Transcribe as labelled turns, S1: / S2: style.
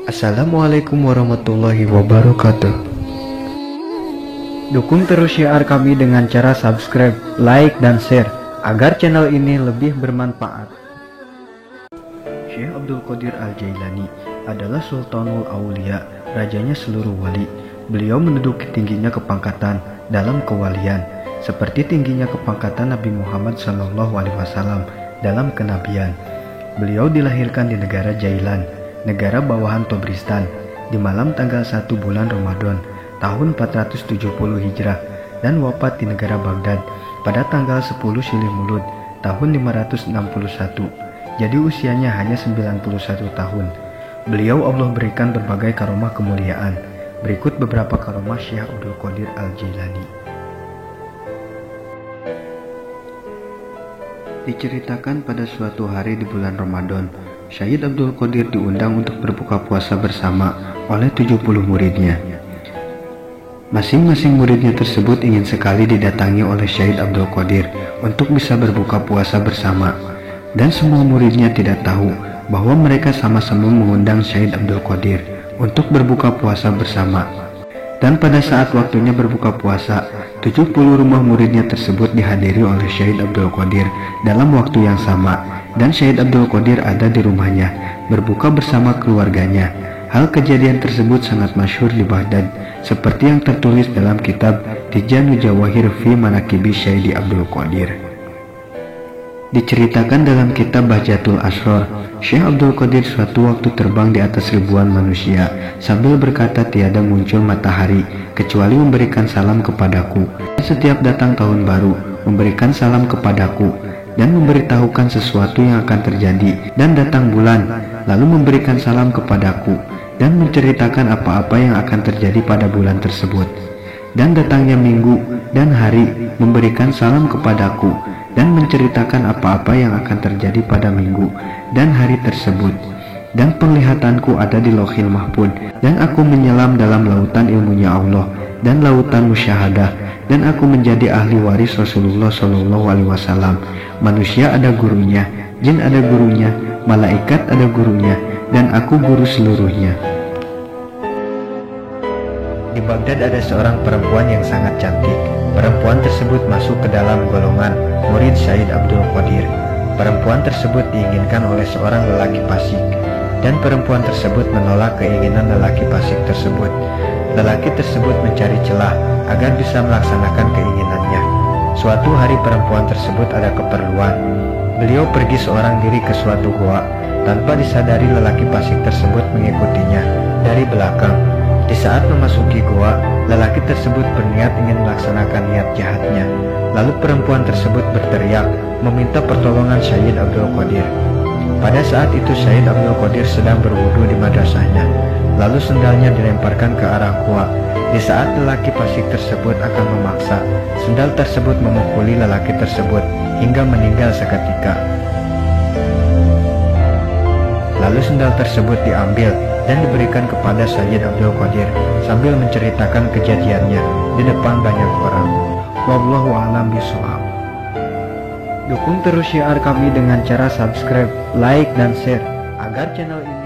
S1: Assalamualaikum warahmatullahi wabarakatuh. Dukung terus syiar kami dengan cara subscribe, like, dan share agar channel ini lebih bermanfaat. Syekh Abdul Qadir Al-Jailani adalah Sultanul Aulia, rajanya seluruh wali. Beliau menduduki tingginya kepangkatan dalam kewalian, seperti tingginya kepangkatan Nabi Muhammad SAW dalam kenabian. Beliau dilahirkan di negara Jailan, negara bawahan Tobristan, di malam tanggal 1 bulan Ramadan tahun 470 Hijrah, dan wafat di negara Baghdad pada tanggal 10 Silih Mulud tahun 561. Jadi usianya hanya 91 tahun. Beliau Allah berikan berbagai karomah kemuliaan. Berikut beberapa karomah Syekh Abdul Qadir Al-Jailani. Diceritakan pada suatu hari di bulan Ramadan, Syekh Abdul Qadir diundang untuk berbuka puasa bersama oleh 70 muridnya. Masing-masing muridnya tersebut ingin sekali didatangi oleh Syekh Abdul Qadir untuk bisa berbuka puasa bersama. Dan semua muridnya tidak tahu bahwa mereka sama-sama mengundang Syekh Abdul Qadir untuk berbuka puasa bersama. Dan pada saat waktunya berbuka puasa, 70 rumah muridnya tersebut dihadiri oleh Syekh Abdul Qadir dalam waktu yang sama, dan Syekh Abdul Qadir ada di rumahnya berbuka bersama keluarganya. Hal kejadian tersebut sangat masyhur di Baghdad, seperti yang tertulis dalam kitab Tijanu Jawahir fi Manaqibi Syekh Abdul Qadir. Diceritakan dalam kitab Bahjatul Asror, Syekh Abdul Qadir suatu waktu terbang di atas ribuan manusia sambil berkata, tiada muncul matahari kecuali memberikan salam kepadaku. Setiap datang tahun baru memberikan salam kepadaku dan memberitahukan sesuatu yang akan terjadi, dan datang bulan lalu memberikan salam kepadaku dan menceritakan apa-apa yang akan terjadi pada bulan tersebut. Dan datangnya minggu dan hari memberikan salam kepadaku dan menceritakan apa-apa yang akan terjadi pada minggu dan hari tersebut. Dan penglihatanku ada di Lauhil Mahfuz, dan aku menyelam dalam lautan ilmunya Allah dan lautan musyahadah, dan aku menjadi ahli waris Rasulullah SAW. Manusia ada gurunya, jin ada gurunya, malaikat ada gurunya, dan aku guru seluruhnya. Di Baghdad ada seorang perempuan yang sangat cantik. Perempuan tersebut masuk ke dalam golongan murid Syekh Abdul Qadir. Perempuan tersebut diinginkan oleh seorang lelaki fasik, dan perempuan tersebut menolak keinginan lelaki fasik tersebut. Lelaki tersebut mencari celah agar bisa melaksanakan keinginannya. Suatu hari perempuan tersebut ada keperluan. Beliau pergi seorang diri ke suatu goa. Tanpa disadari lelaki fasik tersebut mengikutinya dari belakang. Di saat memasuki goa, lelaki tersebut berniat ingin melaksanakan niat jahatnya. Lalu perempuan tersebut berteriak meminta pertolongan Syekh Abdul Qadir. Pada saat itu Syekh Abdul Qadir sedang berwudu di madrasahnya. Lalu sendalnya dilemparkan ke arah goa. Di saat lelaki fasik tersebut akan memaksa, sendal tersebut memukuli lelaki tersebut hingga meninggal seketika. Lalu sendal tersebut diambil dan diberikan kepada Syekh Abdul Qadir sambil menceritakan kejadiannya di depan banyak orang. Wallahu a'lam bishawab. Dukung terus syiar kami dengan cara subscribe, like, dan share agar channel ini